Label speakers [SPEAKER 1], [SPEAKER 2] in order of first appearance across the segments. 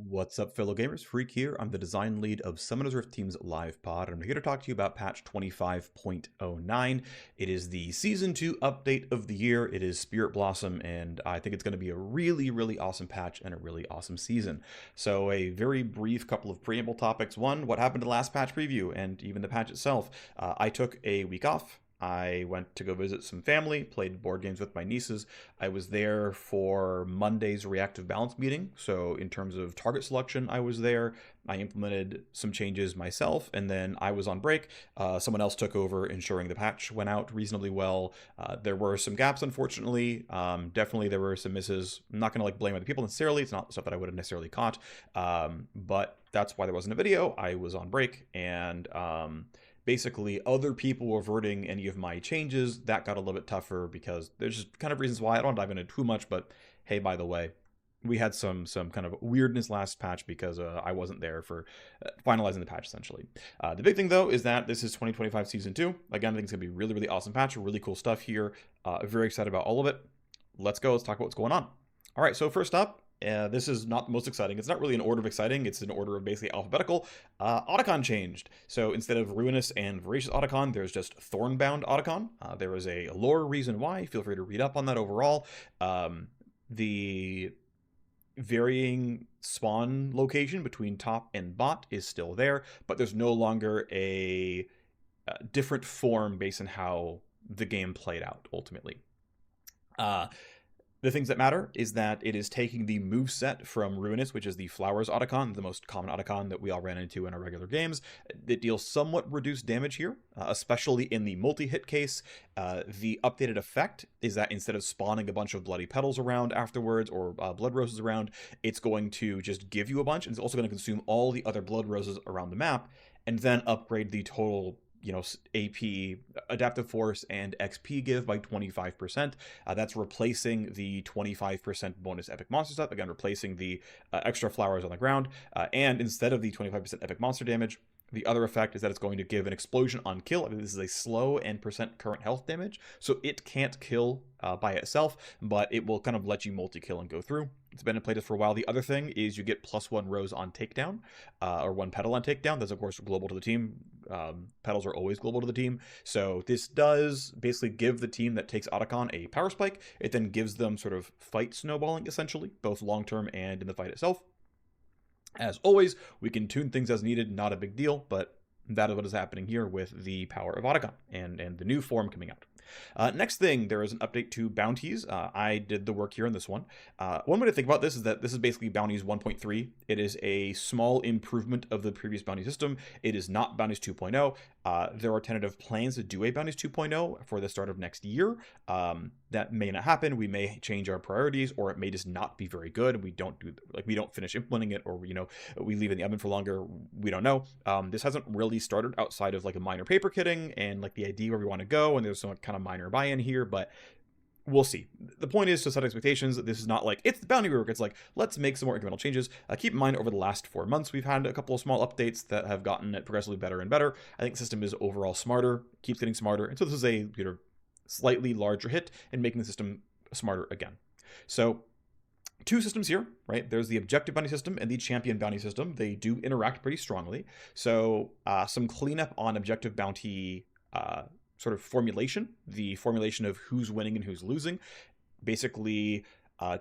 [SPEAKER 1] What's up, fellow gamers? Phreak here. I'm the design lead of Summoner's Rift Team's live pod, and I'm here to talk to you about patch 25.09. It is the Season 2 update of the year. It is Spirit Blossom, and I think it's going to be a really awesome patch and a really awesome season. So a very brief couple of preamble topics. One, what happened to the last patch preview, and even the patch itself. I took a week off. I went to go visit some family, played board games with my nieces. I was there for Monday's reactive balance meeting. So in terms of target selection, I was there. I implemented some changes myself, and then I was on break. Someone else took over, ensuring the patch went out reasonably well. There were some gaps, unfortunately. Definitely there were some misses. I'm not going to blame other people necessarily. It's not stuff that I would have necessarily caught. But that's why there wasn't a video. I was on break, and basically other people reverting any of my changes. That got a little bit tougher because there's just kind of reasons why. I don't dive into too much, but hey, by the way, we had some kind of weirdness last patch because I wasn't there for finalizing the patch, essentially. The big thing, though, is that this is 2025 Season 2. Again, I think it's going to be really awesome patch, really cool stuff here. Very excited about all of it. Let's go. Let's talk about what's going on. All right, so first up, this is not the most exciting. It's not really an order of exciting. It's an order of basically alphabetical. Atakhan changed. So instead of Ruinous and Voracious Atakhan, there's just Thornbound Atakhan. There is a lore reason why. Feel free to read up on that overall. The varying spawn location between top and bot is still there, but there's no longer a different form based on how the game played out, ultimately. The things that matter is that it is taking the moveset from Ruinous, which is the Flowers Atakhan, the most common Atakhan that we all ran into in our regular games. It deals somewhat reduced damage here, especially in the multi-hit case. The updated effect is that instead of spawning a bunch of bloody petals around afterwards or blood roses around, it's going to just give you a bunch, and it's also going to consume all the other blood roses around the map, and then upgrade the total AP, Adaptive Force, and XP give by 25%. That's replacing the 25% bonus Epic Monster stuff. Again, replacing the extra flowers on the ground. And instead of the 25% Epic Monster damage, the other effect is that it's going to give an explosion on kill. I mean, this is a slow and percent current health damage, so it can't kill by itself, but it will kind of let you multi-kill and go through. It's been in playtest for a while. The other thing is you get +1 rose on takedown, or 1 petal on takedown. That's, of course, global to the team. Petals are always global to the team. So this does basically give the team that takes Atakhan a power spike. It then gives them sort of fight snowballing, essentially, both long-term and in the fight itself. As always, we can tune things as needed, not a big deal, but that is what is happening here with the power of Atakhan and the new form coming out. Next thing, there is an update to Bounties. I did the work here on this one. One way to think about this is that this is basically Bounties 1.3. It is a small improvement of the previous Bounty system. It is not Bounties 2.0. There are tentative plans to do a Bounties 2.0 for the start of next year. That may not happen. We may change our priorities, or it may just not be very good. We don't finish implementing it, or we leave it in the oven for longer. We don't know. This hasn't really started outside of a minor paper kitting and the idea where we want to go, and there's some kind of minor buy-in here, but we'll see. The point is to set expectations. This is not it's the bounty rework. It's let's make some more incremental changes. Keep in mind, over the last 4 months, we've had a couple of small updates that have gotten it progressively better and better. I think the system is overall smarter, keeps getting smarter, and so this is a slightly larger hit in making the system smarter again. So 2 systems here, right? There's the objective bounty system and the champion bounty system. They do interact pretty strongly. So some cleanup on objective bounty sort of formulation, the formulation of who's winning and who's losing. Basically,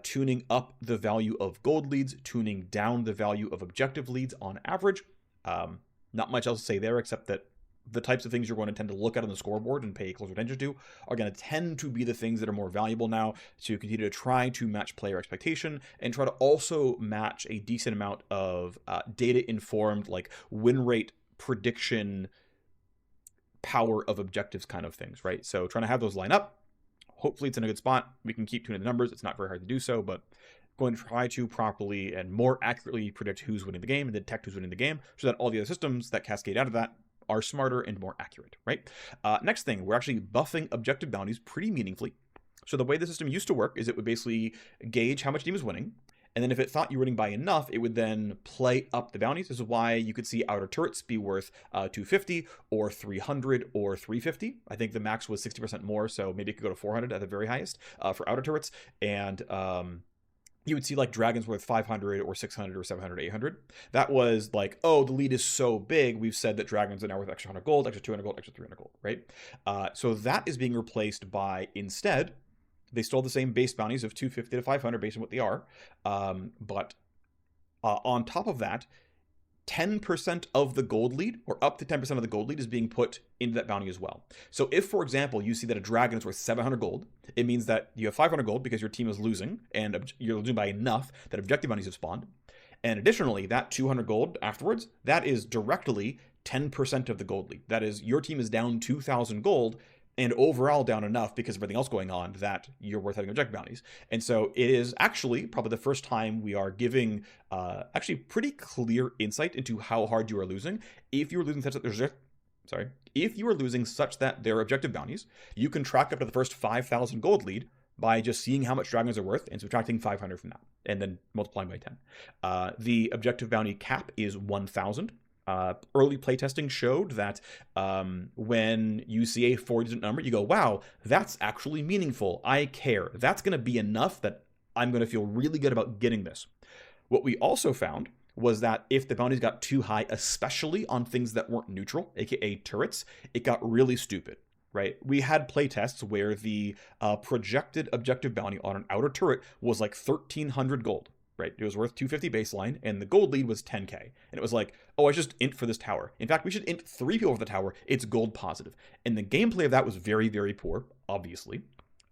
[SPEAKER 1] tuning up the value of gold leads, tuning down the value of objective leads on average. Not much else to say there, except that the types of things you're going to tend to look at on the scoreboard and pay closer attention to are going to tend to be the things that are more valuable now, to continue to try to match player expectation and try to also match a decent amount of data-informed, win rate prediction, power of objectives kind of things, right? So trying to have those line up. Hopefully it's in a good spot. We can keep tuning the numbers. It's not very hard to do so, but going to try to properly and more accurately predict who's winning the game and detect who's winning the game, so that all the other systems that cascade out of that are smarter and more accurate, right? Next thing, we're actually buffing objective bounties pretty meaningfully. So the way the system used to work is it would basically gauge how much team is winning, and then if it thought you were winning by enough, it would then play up the bounties. This is why you could see outer turrets be worth 250 or 300 or 350. I think the max was 60% more, so maybe it could go to 400 at the very highest for outer turrets. And you would see like dragons worth 500 or 600 or 700, 800. That was like, oh, the lead is so big. We've said that dragons are now worth extra 100 gold, extra 200 gold, extra 300 gold, right? So that is being replaced by, instead, they stole the same base bounties of 250 to 500 based on what they are. But on top of that, 10% of the gold lead, or up to 10% of the gold lead, is being put into that bounty as well. So if, for example, you see that a dragon is worth 700 gold, it means that you have 500 gold because your team is losing, and you're losing by enough that objective bounties have spawned. And additionally, that 200 gold afterwards, that is directly 10% of the gold lead. That is, your team is down 2,000 gold, and overall down enough because of everything else going on that you're worth having objective bounties. And so it is actually probably the first time we are giving actually pretty clear insight into how hard you are losing. If you are losing such that if you are losing such that there are objective bounties, you can track up to the first 5,000 gold lead by just seeing how much dragons are worth and subtracting 500 from that, and then multiplying by 10. The objective bounty cap is 1,000. Early playtesting showed that when you see a 4-digit number, you go, wow, that's actually meaningful. I care. That's going to be enough that I'm going to feel really good about getting this. What we also found was that if the bounties got too high, especially on things that weren't neutral, aka turrets, it got really stupid. Right? We had playtests where the projected objective bounty on an outer turret was like 1,300 gold. Right? It was worth 250 baseline, and the gold lead was 10k. And it was like, oh, I should just int for this tower. In fact, we should int 3 people for the tower. It's gold positive. And the gameplay of that was very, very poor, obviously.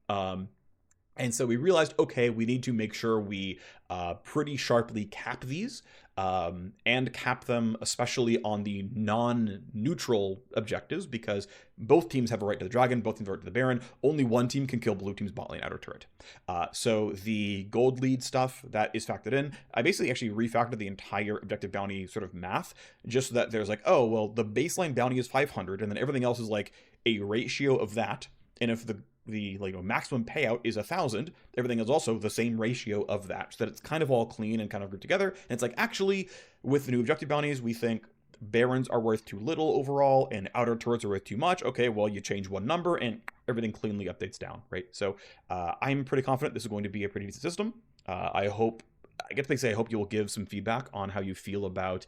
[SPEAKER 1] And so we realized, okay, we need to make sure we pretty sharply cap these, and cap them especially on the non-neutral objectives, because both teams have a right to the dragon, both teams have a right to the baron. Only one team can kill blue team's bot lane outer turret. So the gold lead stuff, that is factored in. I basically actually refactored the entire objective bounty sort of math, just so that there's like, oh, well, the baseline bounty is 500, and then everything else is like a ratio of that. And if the maximum payout is 1,000, everything is also the same ratio of that, so that it's kind of all clean and kind of grouped together. And it's like, actually, with the new objective bounties, we think barons are worth too little overall, and outer turrets are worth too much. Okay, well, you change one number, and everything cleanly updates down, right? So I'm pretty confident this is going to be a pretty decent system. I hope you will give some feedback on how you feel about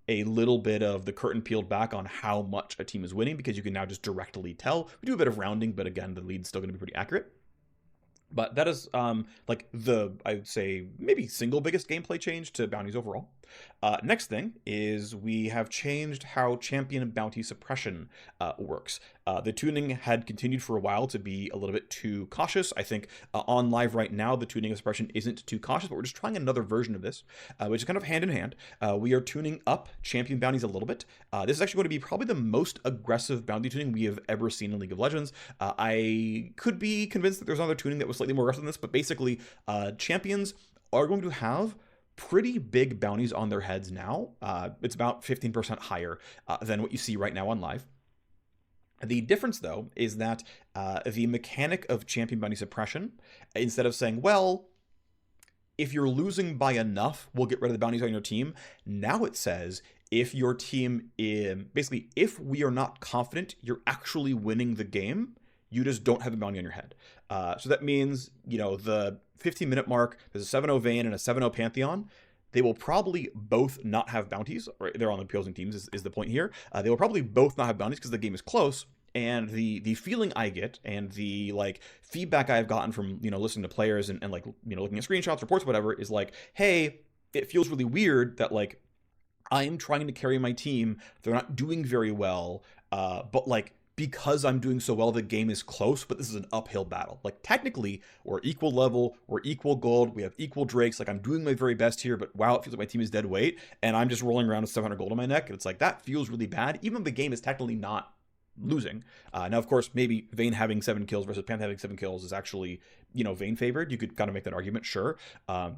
[SPEAKER 1] a little bit of the curtain peeled back on how much a team is winning, because you can now just directly tell. We do a bit of rounding, but again, the lead's still going to be pretty accurate. But that is like the, I would say, maybe single biggest gameplay change to bounties overall. Next thing is we have changed how champion bounty suppression works. The tuning had continued for a while to be a little bit too cautious. I think on live right now, the tuning of suppression isn't too cautious, but we're just trying another version of this, which is kind of hand in hand. We are tuning up champion bounties a little bit. This is actually going to be probably the most aggressive bounty tuning we have ever seen in League of Legends. I could be convinced that there's another tuning that was slightly more aggressive than this, but basically champions are going to have pretty big bounties on their heads now. It's about 15% higher than what you see right now on live. The difference, though, is that the mechanic of champion bounty suppression, instead of saying, well, if you're losing by enough, we'll get rid of the bounties on your team, now it says, if your team, basically, if we are not confident you're actually winning the game, you just don't have a bounty on your head. So that means, the 15-minute mark, there's a 7-0 Vayne and a 7-0 Pantheon. They will probably both not have bounties. Right? They're on the opposing teams is the point here. They will probably both not have bounties because the game is close. And the feeling I get and the feedback I've gotten from listening to players and looking at screenshots, reports, whatever, is like, hey, it feels really weird that I'm trying to carry my team. They're not doing very well, but because I'm doing so well, the game is close, but this is an uphill battle. Technically, we're equal level, we're equal gold, we have equal drakes. I'm doing my very best here, but wow, it feels like my team is dead weight, and I'm just rolling around with 700 gold on my neck, and it's that feels really bad, even if the game is technically not losing. Now, of course, maybe Vayne having 7 kills versus Panther having 7 kills is actually, Vayne favored. You could kind of make that argument, sure.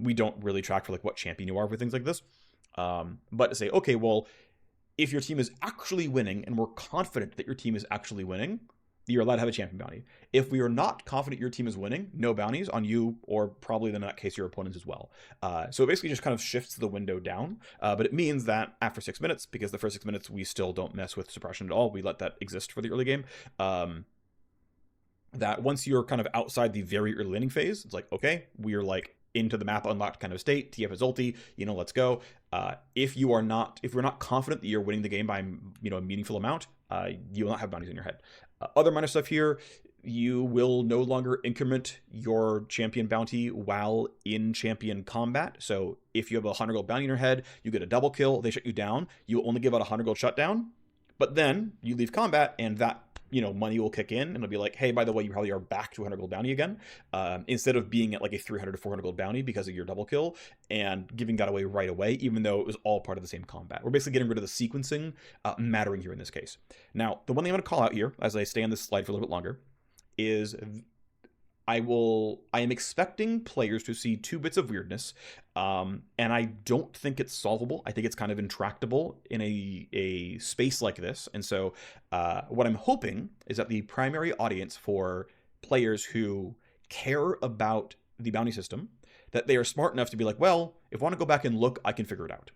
[SPEAKER 1] We don't really track for what champion you are for things like this. But to say, okay, well, if your team is actually winning and we're confident that your team is actually winning, you're allowed to have a champion bounty. If we are not confident your team is winning, no bounties on you, or probably in that case your opponents as well. So it basically just kind of shifts the window down, but it means that after 6 minutes, because the first 6 minutes we still don't mess with suppression at all, we let that exist for the early game, that once you're kind of outside the very early laning phase, it's okay, we are into the map unlocked kind of state. TF is ulti, let's go. If you're not confident that you're winning the game by, a meaningful amount, you will not have bounties in your head. Other minor stuff here, you will no longer increment your champion bounty while in champion combat. So if you have a 100 gold bounty in your head, you get a double kill, they shut you down, you only give out a 100 gold shutdown, but then you leave combat and that money will kick in and it'll be like, hey, by the way, you probably are back to 100 gold bounty again, instead of being at like a 300 to 400 gold bounty because of your double kill and giving that away right away, even though it was all part of the same combat. We're basically getting rid of the sequencing mattering here in this case. Now, the one thing I'm going to call out here as I stay on this slide for a little bit longer is I am expecting players to see 2 bits of weirdness, and I don't think it's solvable. I think it's kind of intractable in a space like this. And so what I'm hoping is that the primary audience for players who care about the bounty system, that they are smart enough to be like, well, if I want to go back and look, I can figure it out.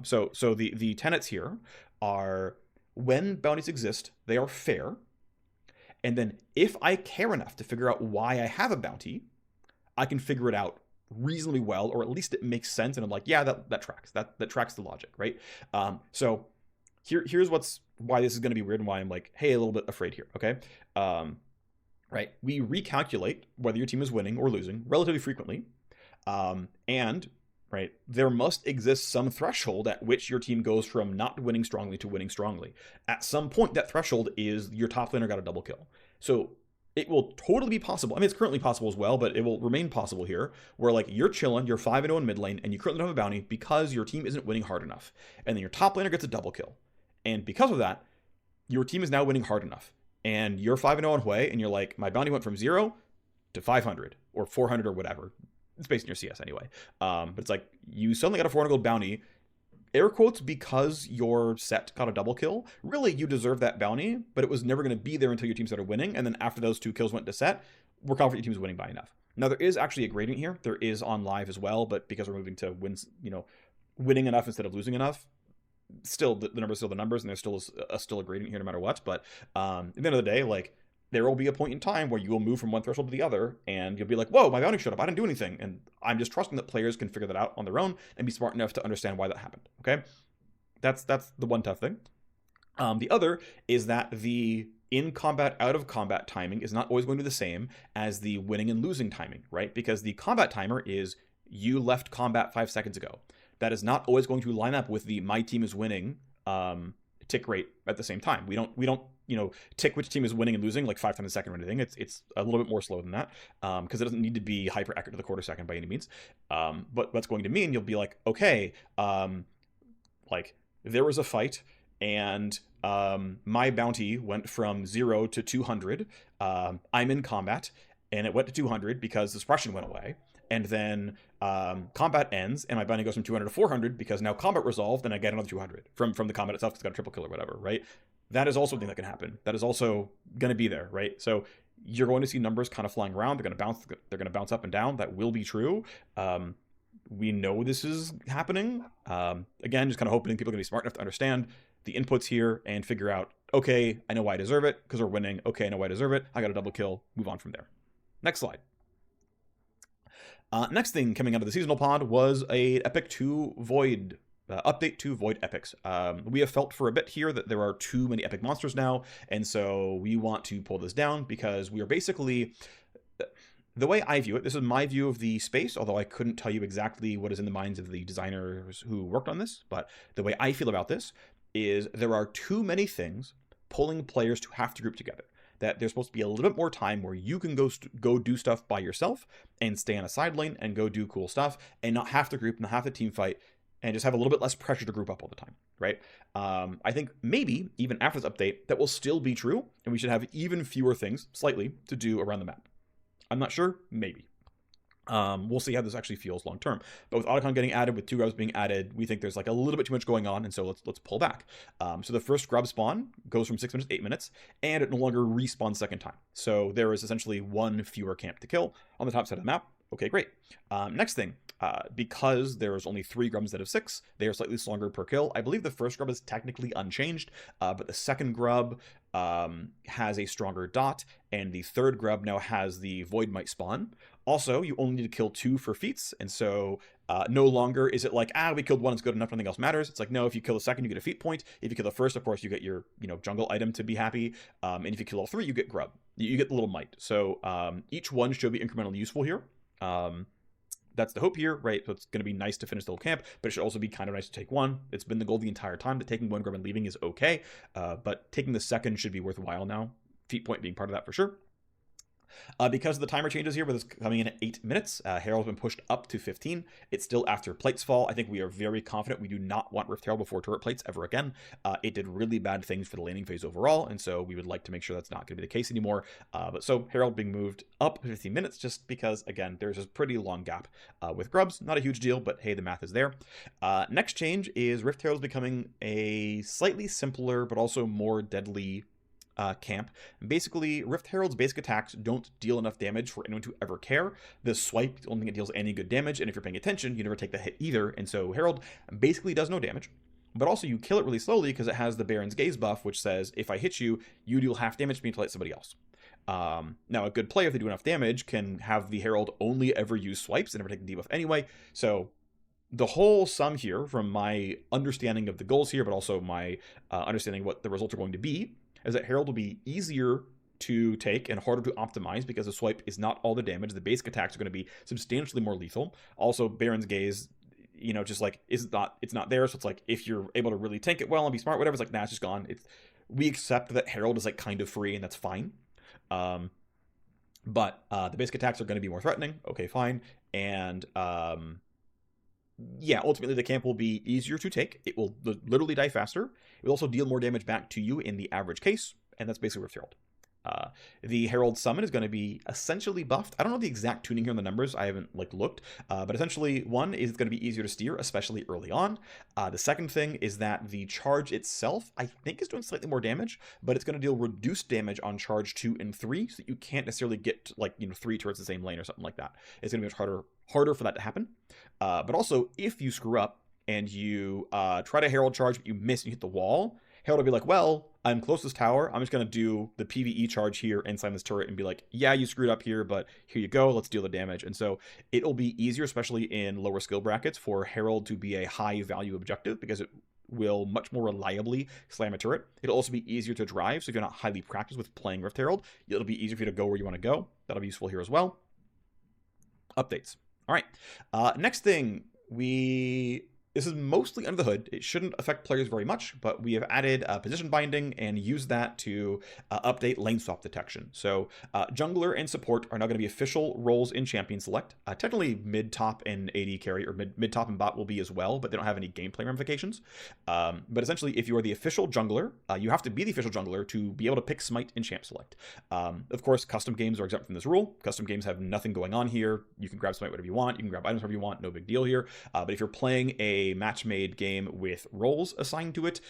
[SPEAKER 1] So the tenets here are, when bounties exist, they are fair. And then if I care enough to figure out why I have a bounty, I can figure it out reasonably well, or at least it makes sense. And I'm like, yeah, that tracks. That tracks the logic, right? So here's why this is going to be weird and why I'm like, hey, a little bit afraid here, okay? Right? We recalculate whether your team is winning or losing relatively frequently. And right, there must exist some threshold at which your team goes from not winning strongly to winning strongly. At some point, that threshold is your top laner got a double kill. So it will totally be possible. I mean, it's currently possible as well, but it will remain possible here, where like you're chilling, you're 5-0 in mid lane, and you currently don't have a bounty because your team isn't winning hard enough. And then your top laner gets a double kill. And because of that, your team is now winning hard enough. And you're 5-0 on Hui, and you're like, my bounty went from 0 to 500 or 400 or whatever. It's based on your CS anyway. But it's like, you suddenly got a 400 gold bounty, air quotes, because your set got a double kill. Really, you deserve that bounty, but it was never going to be there until your team started winning. And then after those 2 kills went to set, we're confident your team's winning by enough. Now, there is actually a gradient here. There is on live as well, but because we're moving to winning enough instead of losing enough, still the numbers are still the numbers, and there's still a gradient here no matter what. But at the end of the day, like, there will be a point in time where you will move from one threshold to the other, and you'll be like, whoa, my bounty showed up, I didn't do anything. And I'm just trusting that players can figure that out on their own and be smart enough to understand why that happened, okay? That's the one tough thing. The other is that the in-combat, out-of-combat timing is not always going to be the same as the winning and losing timing, right? Because the combat timer is, you left combat 5 seconds ago. That is not always going to line up with the my team is winning tick rate at the same time. We don't tick which team is winning and losing like 5 times a second or anything. It's a little bit more slow than that, because it doesn't need to be hyper accurate to the quarter second by any means. But what's going to mean, you'll be like, okay, like there was a fight and my bounty went from 0 to 200. I'm in combat and it went to 200 because the suppression went away. And then combat ends, and my bounty goes from 200 to 400 because now combat resolved, and I get another 200 from the combat itself because it's got a triple kill or whatever, right? That is also something that can happen. That is also going to be there, right? So you're going to see numbers kind of flying around. They're going to bounce up and down. That will be true. We know this is happening. Again, just kind of hoping people are going to be smart enough to understand the inputs here and figure out, okay, I know why I deserve it because we're winning. Okay, I know why I deserve it. I got a double kill. Move on from there. Next slide. Next thing coming out of the seasonal pod was a Epic 2 Void update to Void Epics. We have felt for a bit here that there are too many epic monsters now, and so we want to pull this down because we are basically, the way I view it, this is my view of the space, although I couldn't tell you exactly what is in the minds of the designers who worked on this, but the way I feel about this is there are too many things pulling players to have to group together. That there's supposed to be a little bit more time where you can go do stuff by yourself and stay on a side lane and go do cool stuff and not have to group, not have to team fight, and just have a little bit less pressure to group up all the time, right? I think maybe even after this update, that will still be true, and we should have even fewer things, slightly, to do around the map. I'm not sure, maybe. We'll see how this actually feels long term. But with Atakhan getting added, with 2 grubs being added, we think there's like a little bit too much going on, and so let's pull back. So the first grub spawn goes from 6 minutes to 8 minutes, and it no longer respawns second time. So there is essentially 1 fewer camp to kill on the top side of the map. Okay, great. Next thing, Because there's only 3 grubs instead of 6, they are slightly stronger per kill. I believe the first grub is technically unchanged, but the second grub has a stronger dot, and the third grub now has the Void Might spawn. Also, you only need to kill 2 for feats, and so no longer is it like, we killed 1, it's good enough, nothing else matters. It's like, no, if you kill the second, you get a feat point. If you kill the first, of course, you get your jungle item to be happy. And if you kill all 3, you get grub. You get the little might. So each one should be incrementally useful here. That's the hope here, right? So it's going to be nice to finish the whole camp, but it should also be kind of nice to take 1. It's been the goal the entire time that taking 1 grub and leaving is okay, but taking the second should be worthwhile now. Feat point being part of that for sure. Because of the timer changes here, with this coming in at 8 minutes, Herald's been pushed up to 15. It's still after plates fall. I think we are very confident we do not want Rift Herald before turret plates ever again. It did really bad things for the laning phase overall, and so we would like to make sure that's not going to be the case anymore. But so Herald being moved up 15 minutes just because, again, there's a pretty long gap with grubs. Not a huge deal, but hey, the math is there. Next change is Rift Herald's becoming a slightly simpler but also more deadly camp. Basically, Rift Herald's basic attacks don't deal enough damage for anyone to ever care. The swipe, the only thing it deals any good damage, and if you're paying attention, you never take the hit either, and so Herald basically does no damage. But also, you kill it really slowly because it has the Baron's Gaze buff, which says, if I hit you, you deal half damage to me to hit somebody else. Now, a good player, if they do enough damage, can have the Herald only ever use swipes and never take the debuff anyway, so the whole sum here, from my understanding of the goals here, but also my understanding what the results are going to be, is that Herald will be easier to take and harder to optimize because the swipe is not all the damage. The basic attacks are going to be substantially more lethal. Also, Baron's Gaze, just like it's not there. So it's like, if you're able to really tank it well and be smart, whatever, it's like, nah, it's just gone. We accept that Herald is like kind of free, and that's fine. But the basic attacks are going to be more threatening. Okay, fine. And yeah, ultimately the camp will be easier to take. It will literally die faster. It will also deal more damage back to you in the average case, and that's basically Rift Herald. The Herald Summon is going to be essentially buffed. I don't know the exact tuning here on the numbers. I haven't looked, but essentially, one is going to be easier to steer, especially early on. The second thing is that the charge itself, I think, is doing slightly more damage, but it's going to deal reduced damage on charge 2 and 3, so that you can't necessarily get 3 towards the same lane or something like that. It's going to be much harder for that to happen. But also, if you screw up and you try to Herald charge, but you miss and you hit the wall, Herald will be like, well, I'm close to this tower. I'm just going to do the PvE charge here inside this turret and be like, yeah, you screwed up here, but here you go. Let's deal the damage. And so it'll be easier, especially in lower skill brackets, for Herald to be a high value objective because it will much more reliably slam a turret. It'll also be easier to drive. So if you're not highly practiced with playing Rift Herald, it'll be easier for you to go where you want to go. That'll be useful here as well. Updates. All right. Next thing, this is mostly under the hood. It shouldn't affect players very much, but we have added position binding and used that to update lane swap detection. So jungler and support are now going to be official roles in Champion Select. Technically mid, top, and AD carry, or mid, top, and bot will be as well, but they don't have any gameplay ramifications. But essentially, if you are the official jungler, you have to be the official jungler to be able to pick Smite in Champ Select. Of course, custom games are exempt from this rule. Custom games have nothing going on here. You can grab Smite whatever you want. You can grab items whatever you want. No big deal here. But if you're playing a match-made game with roles assigned to it,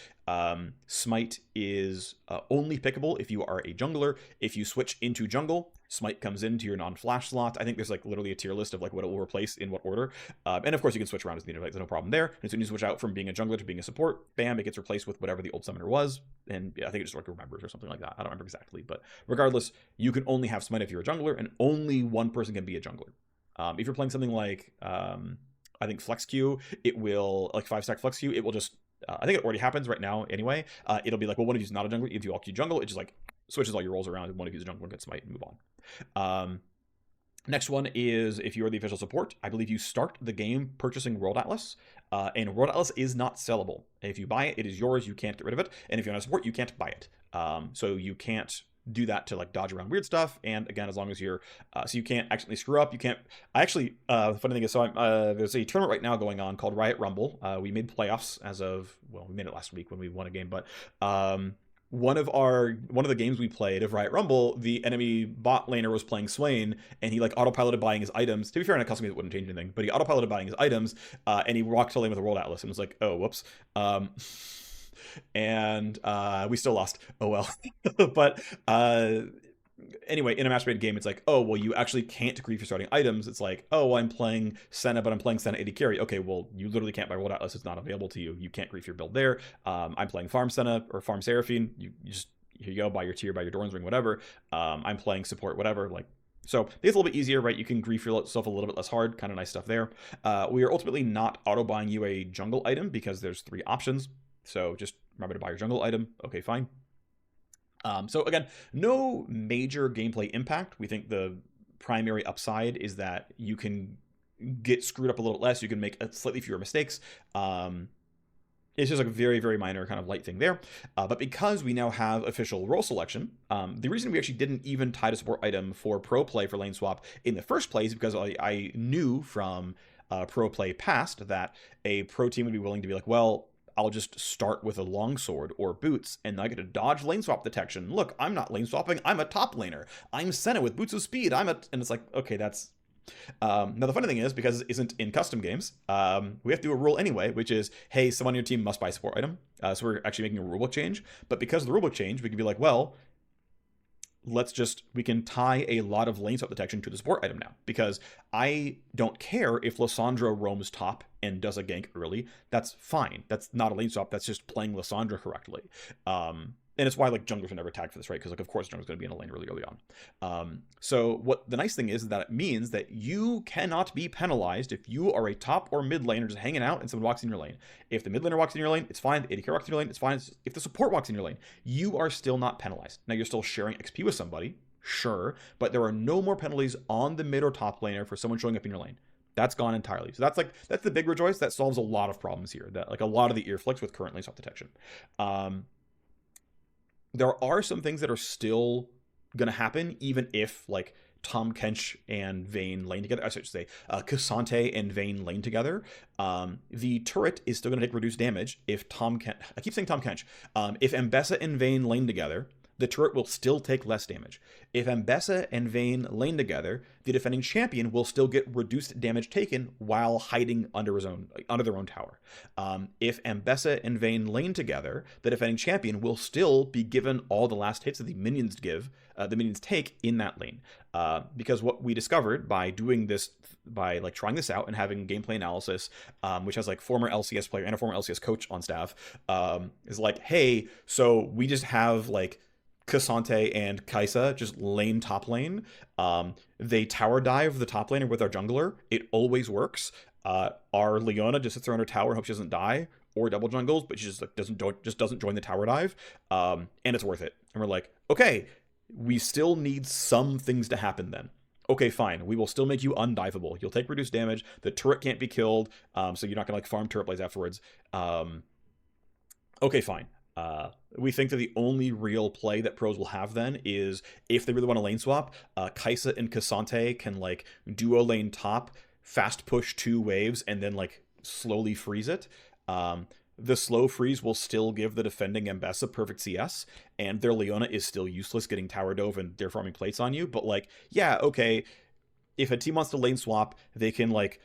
[SPEAKER 1] Smite is only pickable if you are a jungler. If you switch into jungle, Smite comes into your non-flash slot. I think there's literally a tier list of what it will replace in what order. And of course you can switch around as needed. There's no problem there. And as soon as you switch out from being a jungler to being a support, bam, it gets replaced with whatever the old summoner was. And I think it just remembers or something like that. I don't remember exactly, but regardless, you can only have Smite if you're a jungler, and only one person can be a jungler. If you're playing something like I think Flex Q, it will, 5-stack Flex Q, it will just, I think it already happens right now anyway. It'll be like, well, one of you is not a jungler. If you all queue jungle, it just switches all your roles around, and one of you is a jungler and gets Smite and move on. Next one is, if you are the official support, I believe you start the game purchasing World Atlas, and World Atlas is not sellable. If you buy it, it is yours. You can't get rid of it. And if you're not a support, you can't buy it. So you can't do that to dodge around weird stuff. And again, as long as you're so you can't actually screw up. You can't the funny thing is, there's a tournament right now going on called Riot Rumble. We made playoffs as of, well, we made it last week when we won a game, but one of the games we played of Riot Rumble, the enemy bot laner was playing Swain, and he autopiloted buying his items. To be fair, in a custom game it wouldn't change anything, but he autopiloted buying his items, and he walked to lane with a World Atlas and was like, oh, whoops. And we still lost. Oh well. But anyway, in a match-made game, it's like, oh, well, you actually can't grief your starting items. It's like, oh, well, I'm playing Senna, but I'm playing Senna AD carry. Okay, well, you literally can't buy World Atlas. It's not available to you. You can't grief your build there. I'm playing Farm Senna or Farm Seraphine. You just, here you go, buy your tier, buy your Doran's Ring, whatever. I'm playing support, whatever. Like, so it's a little bit easier, right? You can grief yourself a little bit less hard. Kind of nice stuff there. We are ultimately not auto-buying you a jungle item because there's 3 options. So just remember to buy your jungle item. Okay, fine. So again, no major gameplay impact. We think the primary upside is that you can get screwed up a little less. You can make slightly fewer mistakes. It's just like a very, very minor kind of light thing there. But because we now have official role selection, the reason we actually didn't even tie to support item for pro play for lane swap in the first place is because I knew from pro play past that a pro team would be willing to be like, well, I'll just start with a longsword or boots, and I get to dodge lane swap detection. Look, I'm not lane swapping. I'm a top laner. I'm Senna with boots of speed. And it's like, okay, that's... now the funny thing is, because it isn't in custom games, we have to do a rule anyway, which is, hey, someone on your team must buy a support item. So we're actually making a rulebook change. But because of the rulebook change, we can be like, well, we can tie a lot of lane swap detection to the support item now, because I don't care if Lissandra roams top and does a gank early. That's fine. That's not a lane swap. That's just playing Lissandra correctly. And it's why like junglers are never tagged for this, right? Because like of course jungler's going to be in a lane really early on. So what the nice thing is that it means that you cannot be penalized if you are a top or mid laner just hanging out and someone walks in your lane. If the mid laner walks in your lane, it's fine. The AD carry walks in your lane, it's fine. If the support walks in your lane, you are still not penalized. Now you're still sharing XP with somebody, sure, but there are no more penalties on the mid or top laner for someone showing up in your lane. That's gone entirely. So that's the big rejoice. That solves a lot of problems here. That like a lot of the ear flicks with current lane swap detection. There are some things that are still gonna happen, even if like Tahm Kench and Vayne lane together. I should say K'Sante and Vayne lane together. The turret is still gonna take reduced damage if Tahm Kench. I keep saying Tahm Kench. If Mbessa and Vayne lane together, the turret will still take less damage. If Mbessa and Vayne lane together, the defending champion will still get reduced damage taken while hiding under their own tower. If Mbessa and Vayne lane together, the defending champion will still be given all the last hits that the minions take in that lane. Because what we discovered by doing this, by like trying this out and having gameplay analysis, which has like former LCS player and a former LCS coach on staff, is like, hey, so we just have like K'Sante and Kai'Sa just lane top lane. They tower dive the top laner with our jungler. It always works. Our Leona just sits there on her tower and hopes she doesn't die, or double jungles, but she just like doesn't join the tower dive. And it's worth it. And we're like, okay, we still need some things to happen then. Okay, fine. We will still make you undiveable. You'll take reduced damage. The turret can't be killed, so you're not gonna like farm turret plays afterwards. Okay, fine. We think that the only real play that pros will have then is if they really want to lane swap, Kai'Sa and K'Sante can like duo lane top, fast push 2 waves, and then like slowly freeze it. The slow freeze will still give the defending Mbessa perfect CS, and their Leona is still useless getting tower dove and they're farming plates on you. But like, yeah, okay, if a team wants to lane swap, they can like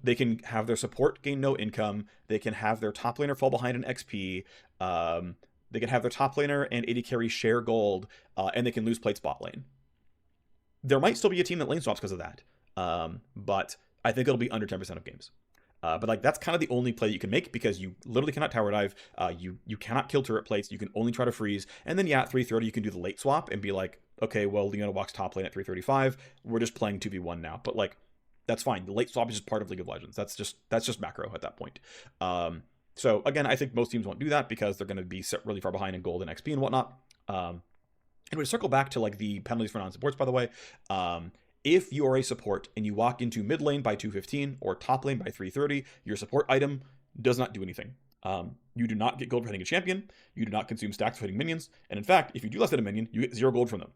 [SPEAKER 1] they can have their support gain no income. They can have their top laner fall behind in XP. They can have their top laner and AD carry share gold, and they can lose plate spot lane. There might still be a team that lane swaps because of that, but I think it'll be under 10% of games. But like that's kind of the only play that you can make, because you literally cannot tower dive. You cannot kill turret plates. You can only try to freeze. And then yeah, at 330 you can do the late swap and be like, okay, well Leona walks top lane at 335. We're just playing 2v1 now. But like that's fine. The late swap is just part of League of Legends. That's just macro at that point. So again, I think most teams won't do that because they're going to be set really far behind in gold and XP and whatnot. And we circle back to like the penalties for non-supports, by the way. If you are a support and you walk into mid lane by 215 or top lane by 330, your support item does not do anything. You do not get gold for hitting a champion. You do not consume stacks for hitting minions. And in fact, if you do less than a minion, you get 0 gold from them.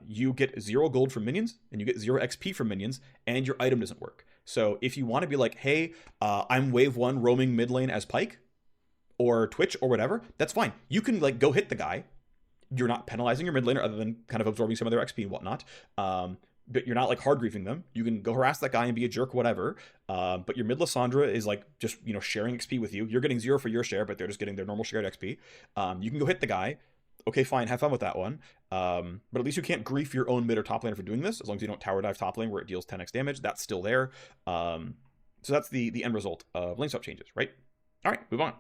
[SPEAKER 1] You get 0 gold from minions, and you get 0 XP from minions, and your item doesn't work. So if you want to be like, hey, I'm wave 1 roaming mid lane as Pyke, or Twitch, or whatever, that's fine. You can like go hit the guy. You're not penalizing your mid laner other than kind of absorbing some of their XP and whatnot. But you're not like hard griefing them. You can go harass that guy and be a jerk, whatever. But your mid Lissandra is like just, sharing XP with you. You're getting 0 for your share, but they're just getting their normal shared XP. You can go hit the guy. Okay, fine, have fun with that one. But at least you can't grief your own mid or top laner for doing this, as long as you don't tower dive top lane where it deals 10x damage. That's still there. So that's the end result of lane swap changes, right? All right, move on.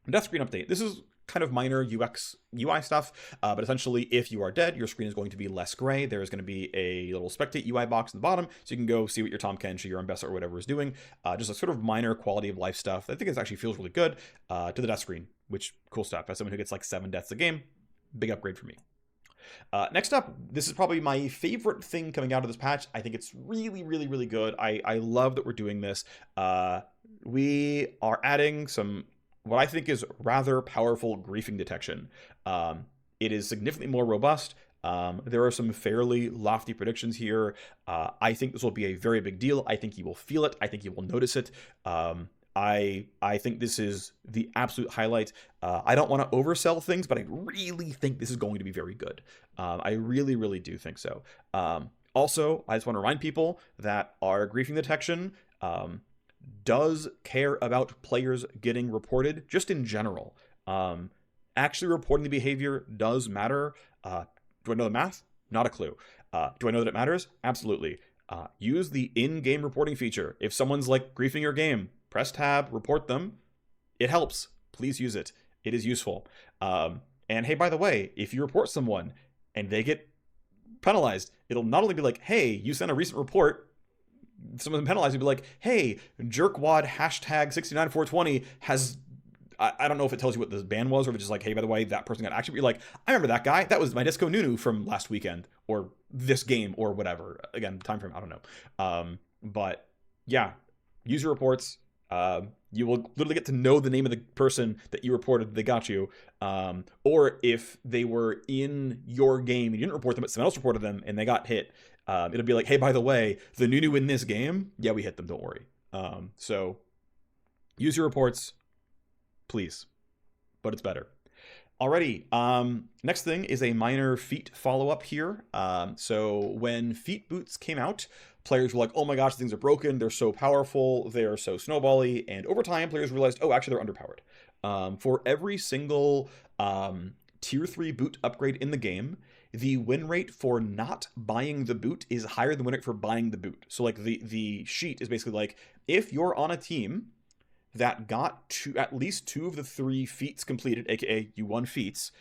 [SPEAKER 1] Death screen update. This is kind of minor UX UI stuff, but essentially if you are dead, your screen is going to be less gray. There is going to be a little spectate UI box in the bottom, so you can go see what your Tahm Kench or your Ambessa or whatever is doing. Just a sort of minor quality of life stuff. I think it actually feels really good to the death screen, which cool stuff. As someone who gets like 7 deaths a game, big upgrade for me. Next up, this is probably my favorite thing coming out of this patch. I think it's really, really, really good. I love that we're doing this. We are adding some what I think is rather powerful griefing detection. It is significantly more robust. There are some fairly lofty predictions here. I think this will be a very big deal. I think you will feel it. I think you will notice it. I think this is the absolute highlight. I don't want to oversell things, but I really think this is going to be very good. I really, really do think so. Also, I just want to remind people that our griefing detection does care about players getting reported, just in general. Actually reporting the behavior does matter. Do I know the math? Not a clue. Do I know that it matters? Absolutely. Use the in-game reporting feature. If someone's like griefing your game, press tab, report them. It helps. Please use it. It is useful. And hey, by the way, if you report someone and they get penalized, it'll not only be like, hey, you sent a recent report. Someone penalized would be like, hey, jerkwad hashtag 69420 has, I don't know if it tells you what the ban was or if it's just like, hey, by the way, that person got action. But you're like, I remember that guy. That was my Disco Nunu from last weekend or this game or whatever. Again, time frame, I don't know. But yeah, user reports. You will literally get to know the name of the person that you reported they got you. Or if they were in your game, you didn't report them, but someone else reported them and they got hit. It'll be like, hey, by the way, the Nunu in this game, yeah, we hit them, don't worry. So use your reports, please, but it's better. Alrighty, next thing is a minor feat follow-up here. So when feat boots came out, players were like, oh my gosh, things are broken, they're so powerful, they're so snowbally, and over time, players realized, oh, actually, they're underpowered. For every single tier 3 boot upgrade in the game, the win rate for not buying the boot is higher than the win rate for buying the boot. So like the sheet is basically like, if you're on a team that got at least 2 of the 3 feats completed, aka you won feats,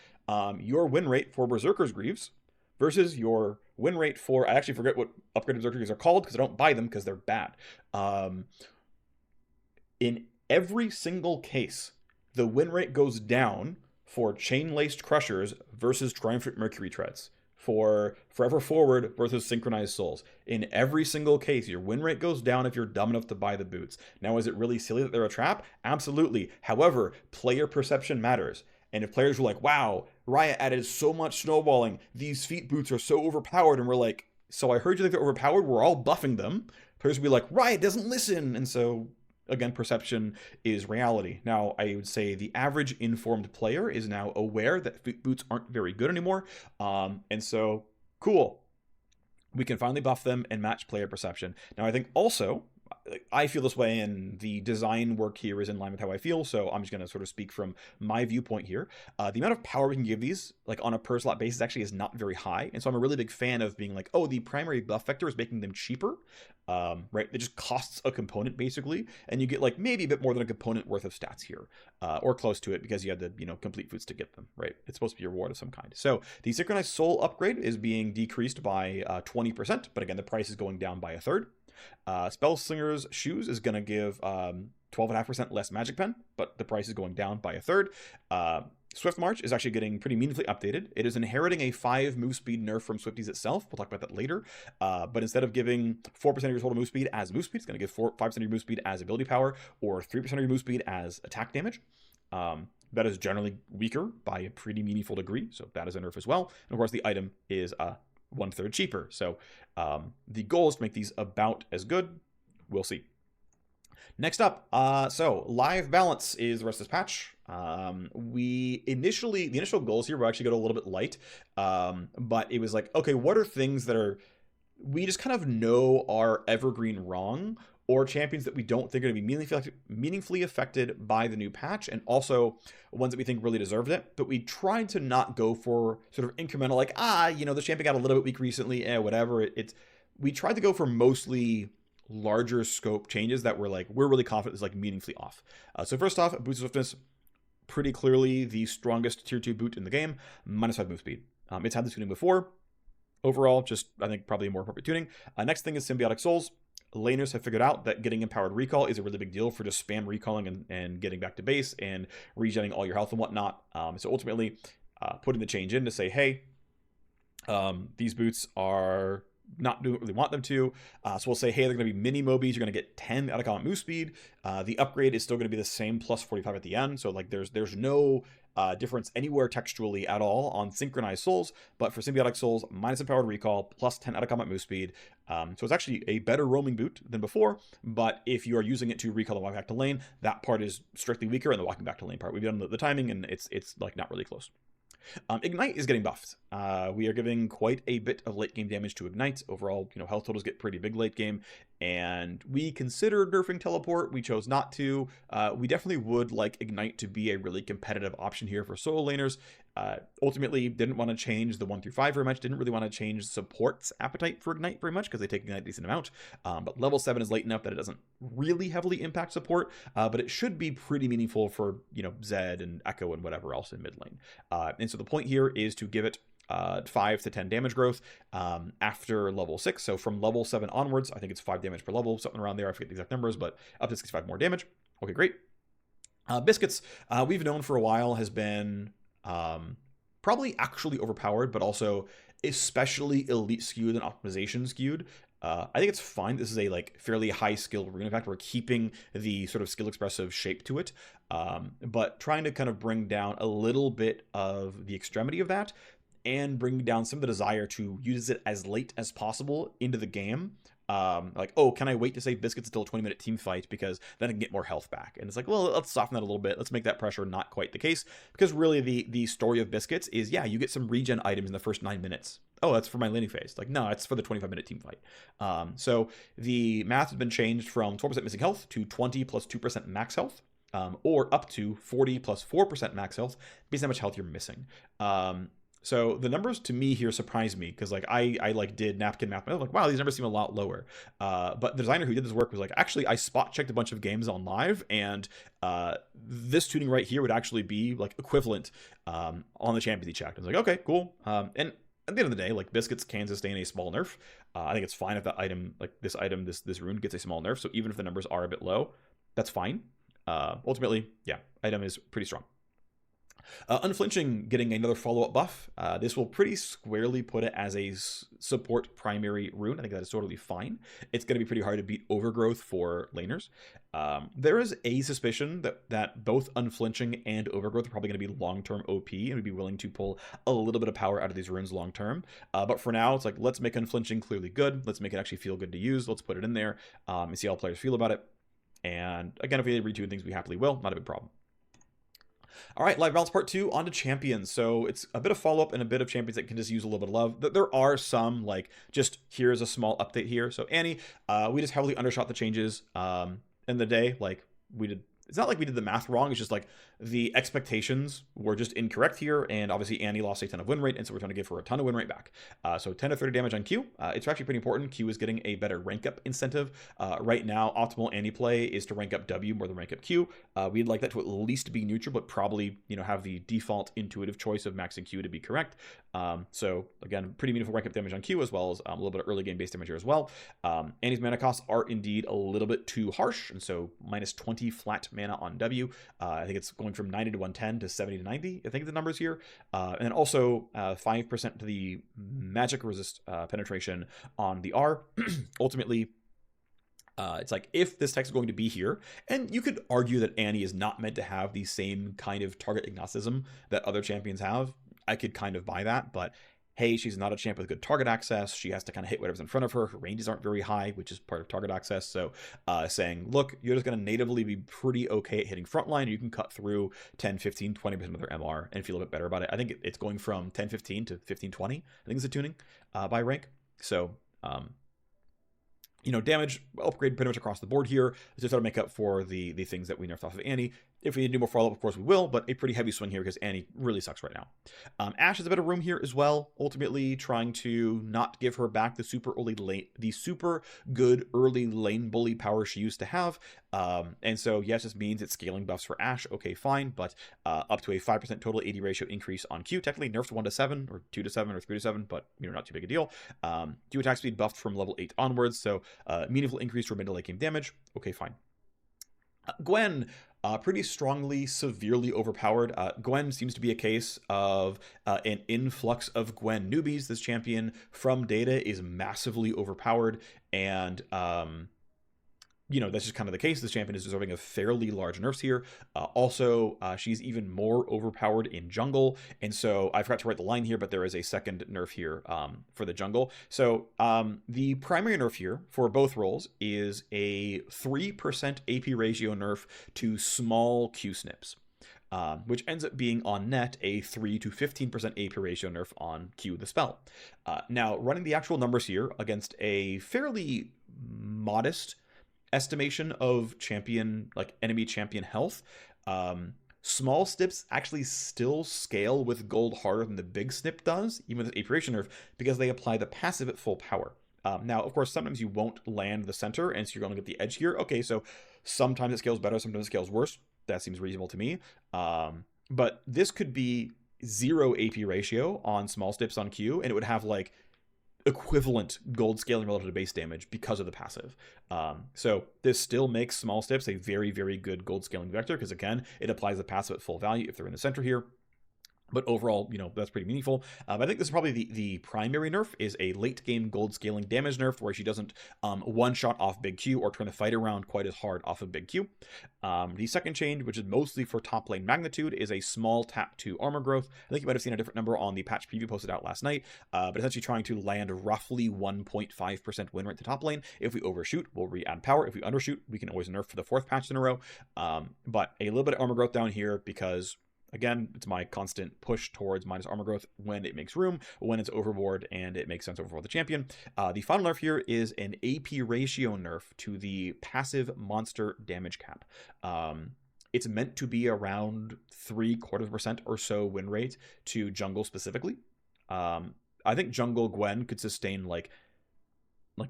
[SPEAKER 1] your win rate for Berserker's Greaves versus your win rate for, I actually forget what upgraded Berserker Greaves are called because I don't buy them because they're bad. In every single case, the win rate goes down for Chain-Laced Crushers versus Triumphant Mercury Treads, for Forever Forward versus Synchronized Souls. In every single case, your win rate goes down if you're dumb enough to buy the boots. Now, is it really silly that they're a trap? Absolutely. However, player perception matters. And if players were like, wow, Riot added so much snowballing, these feat boots are so overpowered, and we're like, so I heard you think they're overpowered, we're all buffing them. Players would be like, Riot doesn't listen, and so again, perception is reality. Now, I would say the average informed player is now aware that feat boots aren't very good anymore. And so, cool. We can finally buff them and match player perception. Now, I think also, I feel this way, and the design work here is in line with how I feel, so I'm just going to sort of speak from my viewpoint here. The amount of power we can give these, like on a per slot basis, actually is not very high, and so I'm a really big fan of being like, oh, the primary buff vector is making them cheaper, right? It just costs a component, basically, and you get like maybe a bit more than a component worth of stats here, or close to it, because you had to, complete foods to get them, right? It's supposed to be a reward of some kind. So the Synchronized Soul upgrade is being decreased by 20%, but again, the price is going down by a third. Spellslinger's Shoes is going to give 12.5% less magic pen, but the price is going down by a third. Swift March is actually getting pretty meaningfully updated. It is inheriting a 5 move speed nerf from Swifties itself. We'll talk about that later. But instead of giving 4% of your total move speed as move speed, it's going to give 5% of your move speed as ability power, or 3% of your move speed as attack damage. That is generally weaker by a pretty meaningful degree, so that is a nerf as well. And of course, the item is 1/3 cheaper. So the goal is to make these about as good. We'll see. Next up, so live balance is the rest of this patch. The initial goals here were actually go a little bit light, but it was like, okay, what are things that we just kind of know are evergreen wrong, or champions that we don't think are going to be meaningfully affected by the new patch, and also ones that we think really deserved it. But we tried to not go for sort of incremental, like, the champion got a little bit weak recently, whatever. We tried to go for mostly larger scope changes that were like, we're really confident is like meaningfully off. So first off, boots of swiftness, pretty clearly the strongest tier 2 boot in the game, -5 move speed. It's had this tuning before. Overall, just I think probably a more appropriate tuning. Next thing is symbiotic souls. Laners have figured out that getting empowered recall is a really big deal for just spam recalling and getting back to base and regenerating all your health and whatnot. So ultimately, putting the change in to say, hey, these boots are not doing what we want them to. So we'll say, hey, they're going to be mini Mobies. You're going to get 10 Atakhan move speed. The upgrade is still going to be the same plus 45 at the end. So like there's no difference anywhere textually at all on synchronized souls. But for symbiotic souls, minus empowered recall, plus 10 Atakhan move speed. So it's actually a better roaming boot than before. But if you are using it to recall the walk back to lane, that part is strictly weaker, and the walking back to lane part, we've done the timing, and it's like not really close. Ignite is getting buffed. We are giving quite a bit of late game damage to Ignite. Overall, health totals get pretty big late game, and we considered nerfing Teleport. We chose not to. We definitely would like Ignite to be a really competitive option here for solo laners. Ultimately, didn't want to change the 1 through 5 very much. Didn't really want to change support's appetite for Ignite very much because they take Ignite a decent amount. But level 7 is late enough that it doesn't really heavily impact support, but it should be pretty meaningful for Zed and Echo and whatever else in mid lane. And so the point here is to give it 5 to 10 damage growth after level 6. So from level 7 onwards, I think it's 5 damage per level, something around there. I forget the exact numbers, but up to 65 more damage. Okay, great. Biscuits, we've known for a while, has been probably actually overpowered, but also especially elite skewed and optimization skewed. I think it's fine. This is a fairly high skill rune. In fact, we're keeping the sort of skill expressive shape to it, but trying to kind of bring down a little bit of the extremity of that and bring down some of the desire to use it as late as possible into the game. Can I wait to save Biscuits until a 20-minute team fight because then I can get more health back? And it's like, well, let's soften that a little bit. Let's make that pressure not quite the case, because really the story of Biscuits is, yeah, you get some regen items in the first 9 minutes. Oh, that's for my laning phase. Like, no, it's for the 25-minute team fight. So the math has been changed from 12% missing health to 20 plus 2% max health, or up to 40 plus 4% max health based on how much health you're missing. So the numbers to me here surprised me because I did napkin math. I was like, wow, these numbers seem a lot lower. But the designer who did this work was like, actually, I spot checked a bunch of games on live, and this tuning right here would actually be equivalent on the champions he checked. I was like, okay, cool. And at the end of the day, Biscuits can sustain a small nerf. I think it's fine if that item, this rune gets a small nerf. So even if the numbers are a bit low, that's fine. Ultimately, yeah, item is pretty strong. Unflinching getting another follow-up buff. This will pretty squarely put it as a support primary rune. I think that is totally fine. It's going to be pretty hard to beat Overgrowth for laners. There is a suspicion that both Unflinching and Overgrowth are probably going to be long-term OP, and would be willing to pull a little bit of power out of these runes long-term. But for now, it's like, let's make Unflinching clearly good. Let's make it actually feel good to use. Let's put it in there and see how players feel about it. And again, if we retune things, we happily will. Not a big problem. All right, Live Balance Part 2, on to Champions. So it's a bit of follow-up and a bit of champions that can just use a little bit of love. There are some, just here's a small update here. So Annie, we just heavily undershot the changes in the day. We did. It's not like we did the math wrong. It's just the expectations were just incorrect here. And obviously Annie lost a ton of win rate, and so we're trying to give her a ton of win rate back. So 10 to 30 damage on Q. It's actually pretty important. Q is getting a better rank up incentive. Right now, optimal Annie play is to rank up W more than rank up Q. We'd like that to at least be neutral, but probably have the default intuitive choice of maxing Q to be correct. So again, pretty meaningful rank up damage on Q, as well as a little bit of early game base damage here as well. Annie's mana costs are indeed a little bit too harsh, and so minus 20 flat mana on W. I think it's going from 90 to 110 to 70 to 90. I think the numbers here. And then also 5% to the magic resist penetration on the R. Ultimately, it's if this text is going to be here, and you could argue that Annie is not meant to have the same kind of target agnosticism that other champions have. I could kind of buy that, but hey, she's not a champ with good target access. She has to kind of hit whatever's in front of her. Her ranges aren't very high, which is part of target access. So saying, look, you're just going to natively be pretty okay at hitting frontline. You can cut through 10, 15, 20% of their MR and feel a bit better about it. I think it's going from 10, 15 to 15, 20. I think it's a tuning by rank. So Damage upgrade pretty much across the board here to sort of make up for the things that we nerfed off of Annie. If we need to do more follow-up, of course we will, but a pretty heavy swing here because Annie really sucks right now. Ashe has a bit of room here as well, ultimately trying to not give her back the super good early lane bully power she used to have. And so, yes, this means it's scaling buffs for Ashe. Okay, fine, but up to a 5% total AD ratio increase on Q. Technically nerfed 1 to 7, or 2 to 7, or 3 to 7, but not too big a deal. Q attack speed buffed from level 8 onwards, so meaningful increase for mid to late game damage. Okay, fine. Gwen, pretty strongly, severely overpowered. Gwen seems to be a case of an influx of Gwen newbies. This champion from data is massively overpowered, and that's just kind of the case. This champion is deserving of fairly large nerfs here. Also, she's even more overpowered in jungle. And so I forgot to write the line here, but there is a second nerf here for the jungle. So the primary nerf here for both roles is a 3% AP ratio nerf to small Q snips. Which ends up being on net a 3 to 15% AP ratio nerf on Q the spell. Now, running the actual numbers here against a fairly modest estimation of enemy champion health, small snips actually still scale with gold harder than the big snip does, even with AP ratio nerf, because they apply the passive at full power. Now, of course, sometimes you won't land the center, and so you're going to get the edge here. Okay, so sometimes it scales better, sometimes it scales worse. That seems reasonable to me. But this could be 0 AP ratio on small snips on Q, and it would have equivalent gold scaling relative to base damage because of the passive. So this still makes small snips a very, very good gold scaling vector because, again, it applies the passive at full value if they're in the center here. But overall, that's pretty meaningful. I think this is probably the primary nerf, is a late game gold scaling damage nerf where she doesn't one-shot off big Q or turn the fight around quite as hard off of big Q. The second change, which is mostly for top lane magnitude, is a small tap to armor growth. I think you might have seen a different number on the patch preview posted out last night, but essentially trying to land roughly 1.5% win rate to top lane. If we overshoot, we'll re-add power. If we undershoot, we can always nerf for the 4th patch in a row. But a little bit of armor growth down here because, again, it's my constant push towards minus armor growth when it makes room, when it's overboard, and it makes sense overall the champion. The final nerf here is an AP ratio nerf to the passive monster damage cap. It's meant to be around 0.75% or so win rate to jungle specifically. I think jungle Gwen could sustain like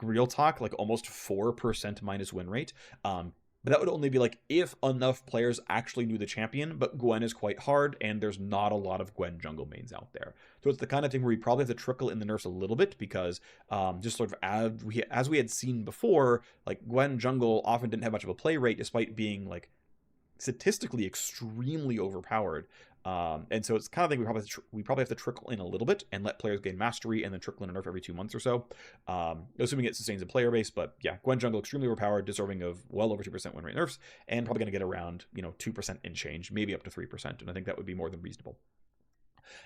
[SPEAKER 1] real talk, almost 4% minus win rate. But that would only be if enough players actually knew the champion, but Gwen is quite hard, and there's not a lot of Gwen jungle mains out there. So it's the kind of thing where we probably have to trickle in the nerfs a little bit, because just sort of as we had seen before, Gwen jungle often didn't have much of a play rate, despite being statistically extremely overpowered. And so it's kind of thing we probably have to trickle in a little bit and let players gain mastery, and then trickle in a nerf every 2 months or so, assuming it sustains a player base. But yeah, Gwen jungle extremely overpowered, deserving of well over 2% win rate nerfs, and probably going to get around 2% in change, maybe up to 3%, and I think that would be more than reasonable.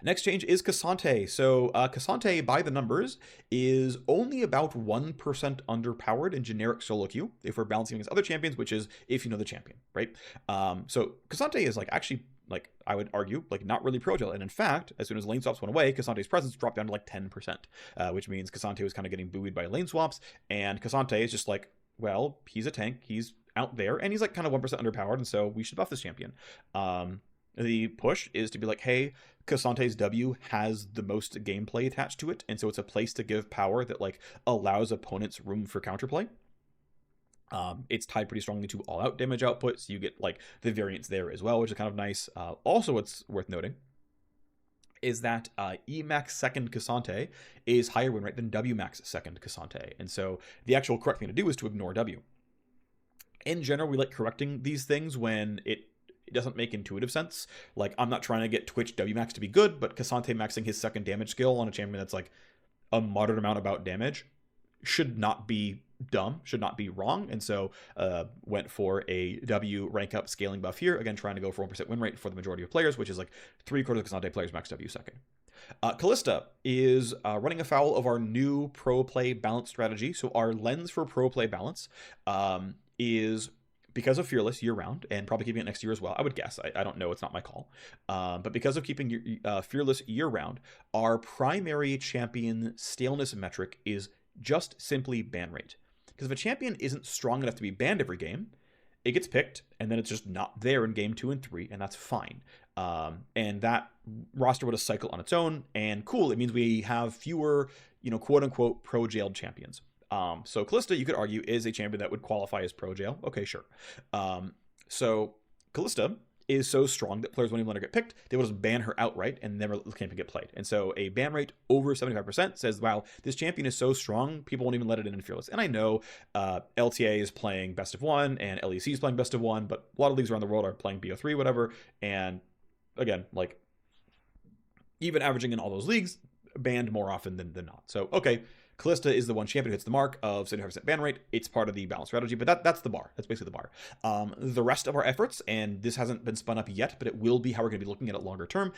[SPEAKER 1] Next change is Cassante. So Cassante, by the numbers, is only about 1% underpowered in generic solo queue if we're balancing against other champions, which is if you know the champion, right? So Cassante is actually, I would argue, not really pro-gel. And in fact, as soon as lane swaps went away, Cassante's presence dropped down to 10%, which means Cassante was kind of getting buoyed by lane swaps. And Cassante is just well, he's a tank, he's out there, and he's kind of 1% underpowered, and so we should buff this champion. The push is to be hey, Cassante's W has the most gameplay attached to it, and so it's a place to give power that allows opponents room for counterplay. It's tied pretty strongly to all-out damage output, so you get the variance there as well, which is kind of nice. Also, what's worth noting is that Emax second Cassante is higher win rate than Wmax second Cassante, and so the actual correct thing to do is to ignore W. In general, we like correcting these things when it doesn't make intuitive sense. I'm not trying to get Twitch Wmax to be good, but Cassante maxing his second damage skill on a champion that's a moderate amount about damage should not be dumb, should not be wrong, and so went for a W rank up scaling buff here, again trying to go for 1% win rate for the majority of players, which is 3/4 of Cassante players max W second. Callista is running afoul of our new pro play balance strategy. So our lens for pro play balance is, because of Fearless year-round, and probably keeping it next year as well, I would guess. I don't know, it's not my call. But because of keeping Fearless year-round, our primary champion staleness metric is just simply ban rate. Because if a champion isn't strong enough to be banned every game, it gets picked, and then it's just not there in game 2 and 3, and that's fine. And that roster would cycle on its own, and cool, it means we have fewer, quote-unquote pro-jailed champions. So Kalista, you could argue, is a champion that would qualify as pro-jail. Okay, sure. So Kalista is so strong that players won't even let her get picked. They will just ban her outright and never let the champion get played. And so a ban rate over 75% says, wow, this champion is so strong, people won't even let it in Fearless. And I know LTA is playing best of 1 and LEC is playing best of 1, but a lot of leagues around the world are playing BO3, whatever. And again, like, even averaging in all those leagues, banned more often than not. So, okay, Kalista is the one champion who hits the mark of 75% ban rate. It's part of the balance strategy, but that's the bar. That's basically the bar. The rest of our efforts, and this hasn't been spun up yet, but it will be how we're going to be looking at it longer term,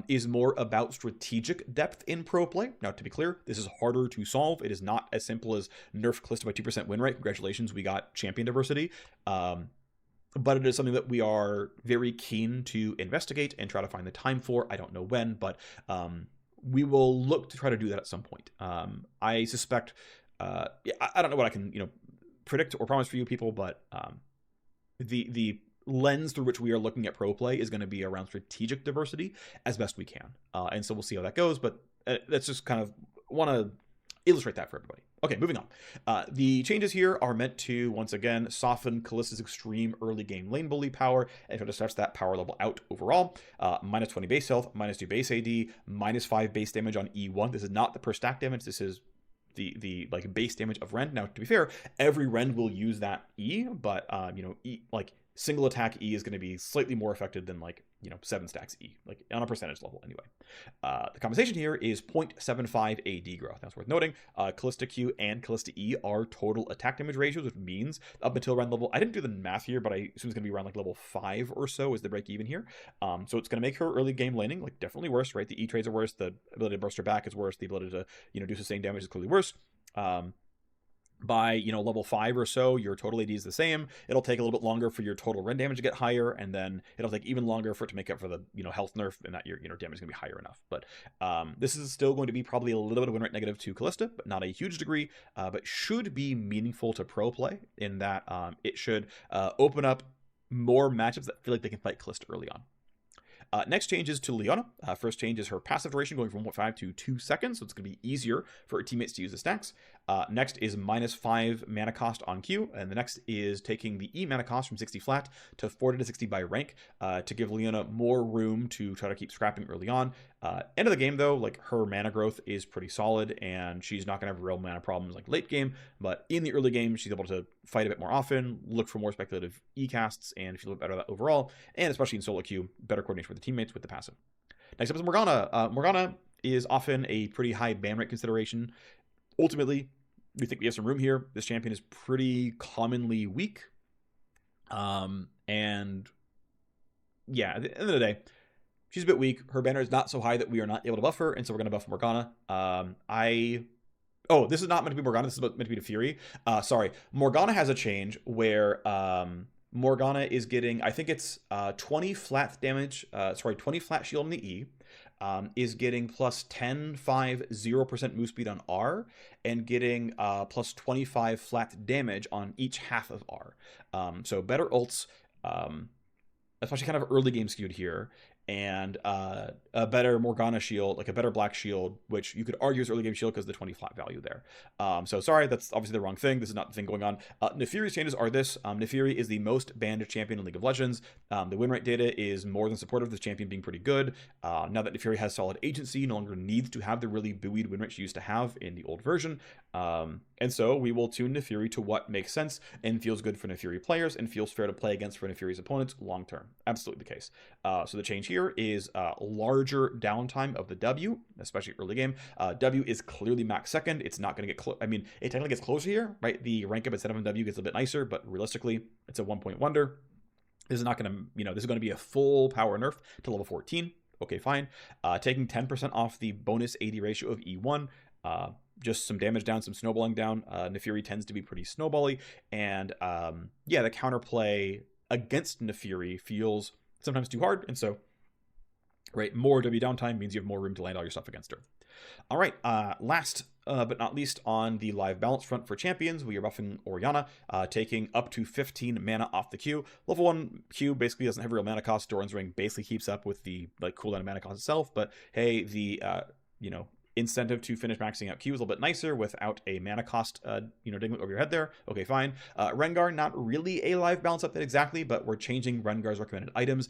[SPEAKER 1] is more about strategic depth in pro play. Now, to be clear, this is harder to solve. It is not as simple as nerf Kalista by 2% win rate. Congratulations, we got champion diversity. But it is something that we are very keen to investigate and try to find the time for. I don't know when, but we will look to try to do that at some point. I suspect, I don't know what I can, predict or promise for you people, but the lens through which we are looking at pro play is going to be around strategic diversity as best we can. And so we'll see how that goes, but that's just kind of want to illustrate that for everybody. Okay, moving on. The changes here are meant to, once again, soften Kalista's extreme early game lane bully power and try to stretch that power level out overall. Minus 20 base health, minus 2 base AD, minus 5 base damage on E1. This is not the per stack damage. This is the like base damage of Rend. Now, to be fair, every Rend will use that E, but single attack E is going to be slightly more effective than 7 stacks E, like on a percentage level anyway. The compensation here is 0.75 AD growth. That's worth noting. Kalista Q and Kalista E are total attack damage ratios, which means up until around level, I didn't do the math here, but I assume it's going to be around level 5 or so is the break even here. So it's going to make her early game laning definitely worse, right? The E trades are worse. The ability to burst her back is worse. The ability to do sustained damage is clearly worse. By level 5 or so, your total AD is the same. It'll take a little bit longer for your total Rend damage to get higher, and then it'll take even longer for it to make up for the health nerf, and that your damage is going to be higher enough. But this is still going to be probably a little bit of win rate negative to Kalista, but not a huge degree. But should be meaningful to pro play in that it should open up more matchups that feel like they can fight Kalista early on. Next change is to Leona. First change is her passive duration going from 1.5 to 2 seconds, so it's going to be easier for her teammates to use the stacks. Next is minus 5 mana cost on Q, and the next is taking the E mana cost from 60 flat to 40 to 60 by rank to give Leona more room to try to keep scrapping early on. End of the game, though, her mana growth is pretty solid, and she's not going to have real mana problems late game, but in the early game, she's able to fight a bit more often, look for more speculative E casts, and feel better overall, and especially in solo queue, better coordination with the teammates with the passive. Next up is Morgana. Morgana is often a pretty high ban rate consideration. Ultimately, we think we have some room here. This champion is pretty commonly weak. And yeah, at the end of the day, she's a bit weak. Her banner is not so high that we are not able to buff her, and so we're going to buff Morgana. Oh, this is not meant to be Morgana. This is meant to be to Fury. Sorry. Morgana has a change where Morgana is getting, I think it's 20 flat damage, 20 flat shield on the E, is getting plus 10, 5, 0% move speed on R, and getting plus 25 flat damage on each half of R. So better ults, especially kind of early game skewed here, and a better Morgana shield, a better black shield, which you could argue is early game shield because of the 20 flat value there. So sorry, that's obviously the wrong thing. This is not the thing going on. Nefiri's changes are this. Nefiri is the most banned champion in League of Legends. The win rate data is more than supportive of this champion being pretty good. Now that Nefiri has solid agency, no longer needs to have the really buoyed win rate she used to have in the old version. And so we will tune Nefiri to what makes sense and feels good for Nefiri players and feels fair to play against for Nefiri's opponents long term. Absolutely the case. So the change here is larger downtime of the W, especially early game. W is clearly max second. It's not going to get close. I mean, it technically gets closer here, right? The rank up at 7 W gets a bit nicer, but realistically, it's a 1-point wonder. This is not going to, this is going to be a full power nerf to level 14. Okay, fine. Taking 10% off the bonus AD ratio of E1. Just some damage down, some snowballing down. Nefiri tends to be pretty snowbally. And yeah, the counterplay against Nefiri feels sometimes too hard. And so right? More W downtime means you have more room to land all your stuff against her. All right, last but not least on the live balance front for champions, we are buffing Orianna, taking up to 15 mana off the queue. Level 1 queue basically doesn't have a real mana cost. Doran's Ring basically keeps up with the cooldown of mana cost itself, but hey, the incentive to finish maxing out Q is a little bit nicer without a mana cost, dingling over your head there. Okay, fine. Rengar, not really a live balance update exactly, but we're changing Rengar's recommended items.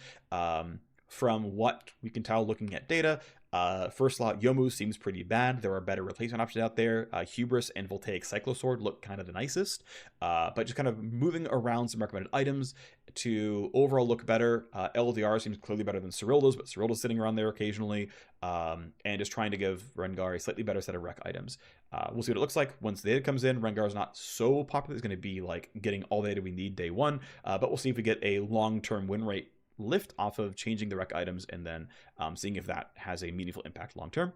[SPEAKER 1] From what we can tell looking at data, first slot Yomu seems pretty bad. There are better replacement options out there. Hubris and Voltaic Cyclosword look kind of the nicest, but just kind of moving around some recommended items to overall look better. LDR seems clearly better than Cyrilda's, but Cyrilda's sitting around there occasionally, and just trying to give Rengar a slightly better set of rec items. We'll see what it looks like once the data comes in. Rengar is not so popular. It's going to be like getting all the data we need day one, but we'll see if we get a long-term win rate lift off of changing the rec items and then seeing if that has a meaningful impact long term.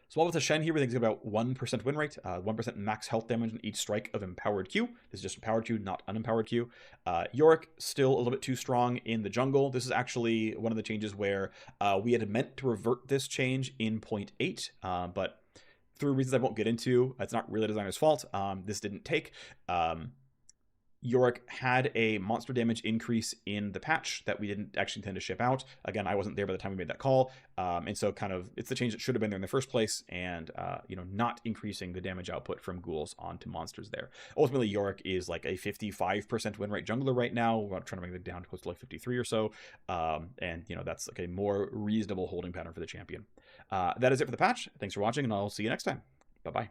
[SPEAKER 1] So while with the Shen here, we think it's about 1% win rate, 1% max health damage on each strike of empowered Q. This is just empowered Q, not unempowered Q. Yorick, still a little bit too strong in the jungle. This is actually one of the changes where we had meant to revert this change in 0.8, but through reasons I won't get into, it's not really the designer's fault. This didn't take. Yorick had a monster damage increase in the patch that we didn't actually intend to ship out. Again, I wasn't there by the time we made that call. And so kind of it's the change that should have been there in the first place, and not increasing the damage output from ghouls onto monsters there. Ultimately, Yorick is like a 55% win rate jungler right now. We're trying to bring it down close to like 53 or so. And that's like a more reasonable holding pattern for the champion. That is it for the patch. Thanks for watching, and I'll see you next time. Bye-bye.